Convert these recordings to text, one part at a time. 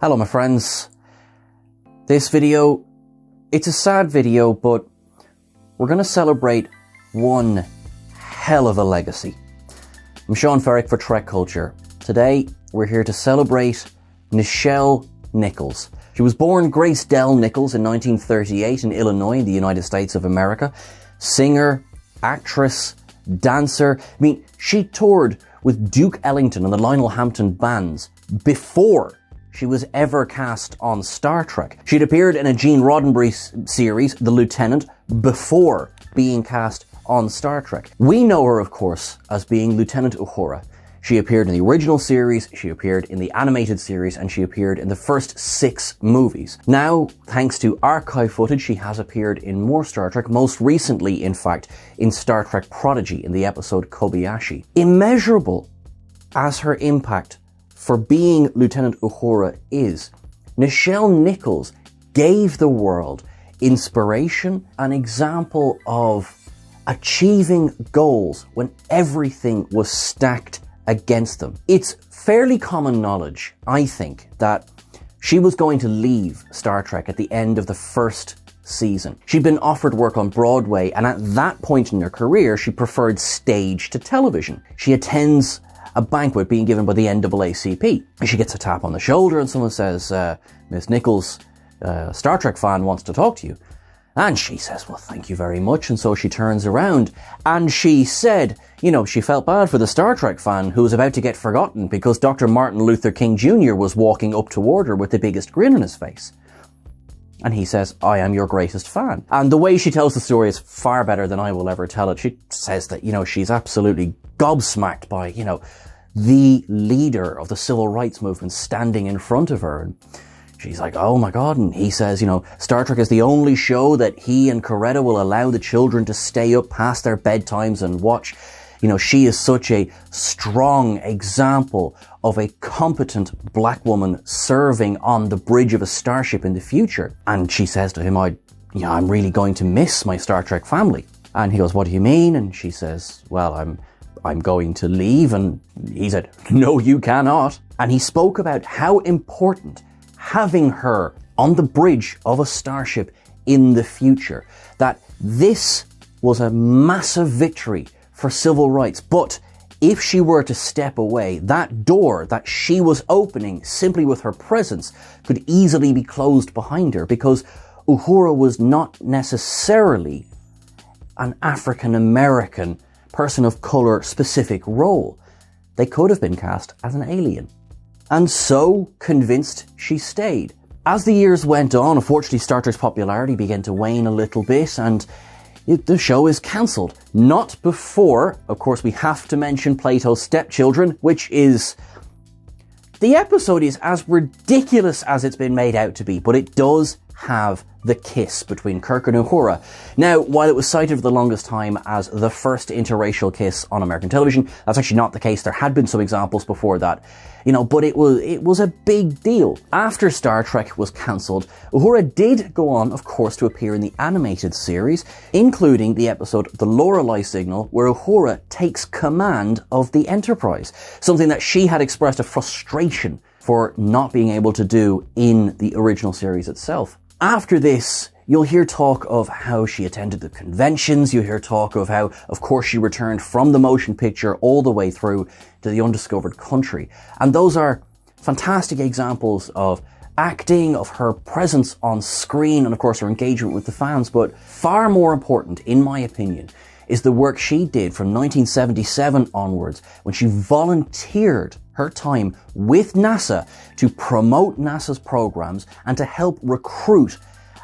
Hello my friends. This video, it's a sad video, but we're going to celebrate one hell of a legacy. I'm Sean Ferrick for Trek Culture. Today, we're here to celebrate Nichelle Nichols. She was born Grace Dell Nichols in 1938 in Illinois in the United States of America. Singer, actress, dancer. She toured with Duke Ellington and the Lionel Hampton bands before she was ever cast on Star Trek. She'd appeared in a Gene Roddenberry series, The Lieutenant, before being cast on Star Trek. We know her, of course, as being Lieutenant Uhura. She appeared in the original series, she appeared in the animated series, and she appeared in the first 6 movies. Now, thanks to archive footage, she has appeared in more Star Trek, most recently, in fact, in Star Trek Prodigy in the episode Kobayashi. Immeasurable as her impact for being Lieutenant Uhura is, Nichelle Nichols gave the world inspiration, an example of achieving goals when everything was stacked against them. It's fairly common knowledge, I think, that she was going to leave Star Trek at the end of the first season. She'd been offered work on Broadway, and at that point in her career, she preferred stage to television. She attends a banquet being given by the NAACP. She gets a tap on the shoulder and someone says, Miss Nichols, a Star Trek fan wants to talk to you. And she says, well, thank you very much. And so she turns around and she said, she felt bad for the Star Trek fan who was about to get forgotten because Dr. Martin Luther King Jr. was walking up toward her with the biggest grin on his face. And he says, I am your greatest fan. And the way she tells the story is far better than I will ever tell it. She says that, she's absolutely gobsmacked by, the leader of the civil rights movement standing in front of her. And she's like, oh my God. And he says, Star Trek is the only show that he and Coretta will allow the children to stay up past their bedtimes and watch. She is such a strong example of a competent black woman serving on the bridge of a starship in the future. And she says to him, I'm really going to miss my Star Trek family. And he goes, what do you mean? And she says, well, I'm going to leave. And he said, no, you cannot. And he spoke about how important having her on the bridge of a starship in the future, that this was a massive victory for civil rights. But if she were to step away, that door that she was opening simply with her presence could easily be closed behind her, because Uhura was not necessarily an African-American person of color specific role. They could have been cast as an alien. And so convinced she stayed. As the years went on, unfortunately Star Trek's popularity began to wane a little bit, and the show is cancelled. Not before, of course, we have to mention Plato's Stepchildren, which is... The episode is as ridiculous as it's been made out to be, but it does have the kiss between Kirk and Uhura. Now, while it was cited for the longest time as the first interracial kiss on American television, that's actually not the case. There had been some examples before that, but it was a big deal. After Star Trek was cancelled, Uhura did go on, of course, to appear in the animated series, including the episode The Lorelei Signal, where Uhura takes command of the Enterprise, something that she had expressed a frustration for not being able to do in the original series itself. After this, you'll hear talk of how she attended the conventions. You'll hear talk of how, of course, she returned from the motion picture all the way through to the undiscovered country. And those are fantastic examples of acting, of her presence on screen, and of course her engagement with the fans. But far more important, in my opinion, is the work she did from 1977 onwards, when she volunteered her time with NASA to promote NASA's programs and to help recruit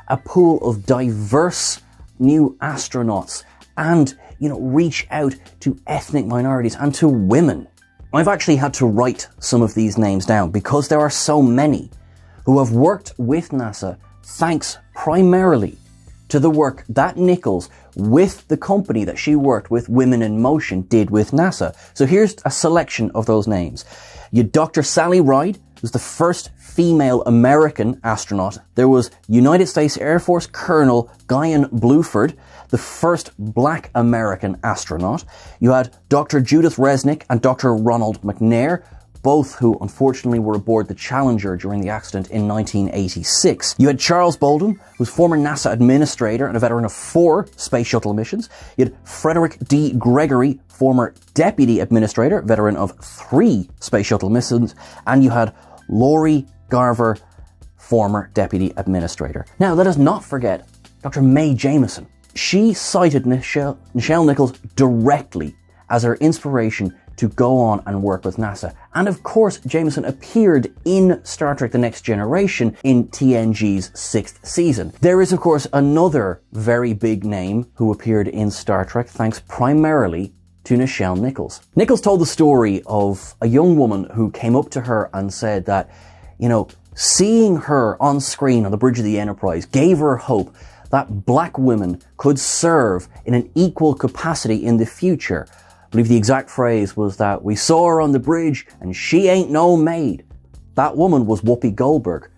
a pool of diverse new astronauts and, reach out to ethnic minorities and to women. I've actually had to write some of these names down because there are so many who have worked with NASA thanks primarily to the work that Nichols, with the company that she worked with, Women in Motion, did with NASA. So here's a selection of those names. You had Dr. Sally Ride, who's the first female American astronaut. There was United States Air Force Colonel Guyan Bluford, the first black American astronaut. You had Dr. Judith Resnick and Dr. Ronald McNair, both who unfortunately were aboard the Challenger during the accident in 1986. You had Charles Bolden, who was former NASA administrator and a veteran of 4 space shuttle missions. You had Frederick D. Gregory, former deputy administrator, veteran of 3 space shuttle missions. And you had Laurie Garver, former deputy administrator. Now, let us not forget Dr. Mae Jemison. She cited Nichelle Nichols directly as her inspiration to go on and work with NASA. And of course, Jemison appeared in Star Trek The Next Generation in TNG's 6th season. There is, of course, another very big name who appeared in Star Trek, thanks primarily to Nichelle Nichols. Nichols told the story of a young woman who came up to her and said that, seeing her on screen on the bridge of the Enterprise gave her hope that black women could serve in an equal capacity in the future. I believe the exact phrase was that we saw her on the bridge and she ain't no maid. That woman was Whoopi Goldberg,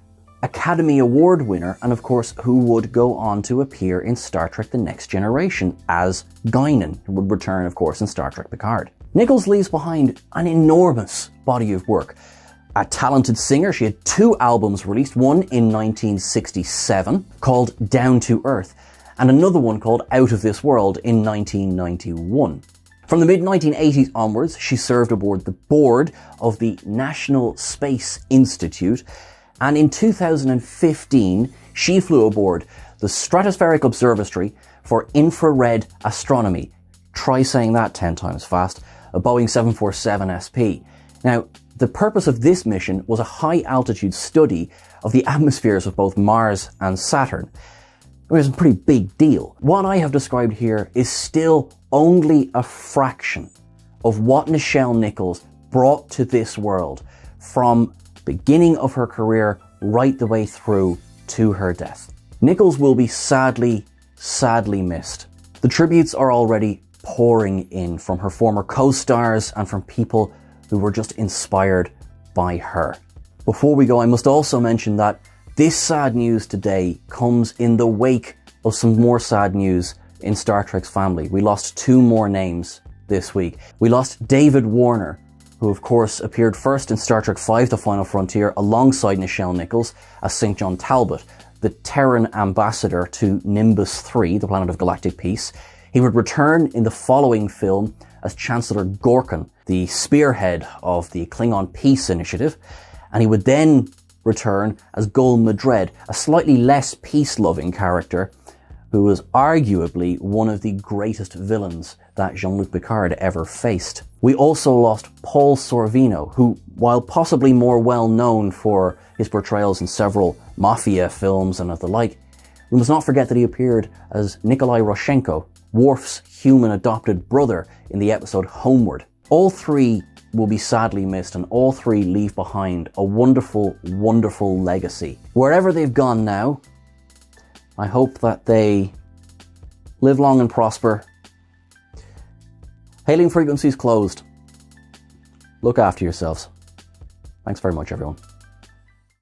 Academy Award winner, and of course who would go on to appear in Star Trek The Next Generation as Guinan, who would return of course in Star Trek Picard. Nichols leaves behind an enormous body of work. A talented singer, she had 2 albums released, one in 1967 called Down to Earth, and another one called Out of This World in 1991. From the mid-1980s onwards, she served aboard the board of the National Space Institute, and in 2015, she flew aboard the Stratospheric Observatory for Infrared Astronomy. Try saying that 10 times fast. A Boeing 747 SP. Now, the purpose of this mission was a high-altitude study of the atmospheres of both Mars and Saturn. It was a pretty big deal. What I have described here is still only a fraction of what Nichelle Nichols brought to this world from beginning of her career right the way through to her death. Nichols will be sadly missed. The tributes are already pouring in from her former co-stars and from people who were just inspired by her. Before we go, I must also mention that this sad news today comes in the wake of some more sad news in Star Trek's family. We lost 2 more names this week. We lost David Warner, who of course appeared first in Star Trek V: The Final Frontier alongside Nichelle Nichols as St. John Talbot, the Terran ambassador to Nimbus 3, the planet of galactic peace. He would return in the following film as Chancellor Gorkon, the spearhead of the Klingon Peace Initiative, and he would then return as Gul Madred, a slightly less peace-loving character who was arguably one of the greatest villains that Jean-Luc Picard ever faced. We also lost Paul Sorvino, who, while possibly more well known for his portrayals in several mafia films and of the like, we must not forget that he appeared as Nikolai Roshenko, Worf's human adopted brother in the episode Homeward. All 3 will be sadly missed, and all 3 leave behind a wonderful, wonderful legacy. Wherever they've gone now, I hope that they live long and prosper. Hailing frequencies closed. Look after yourselves. Thanks very much, everyone.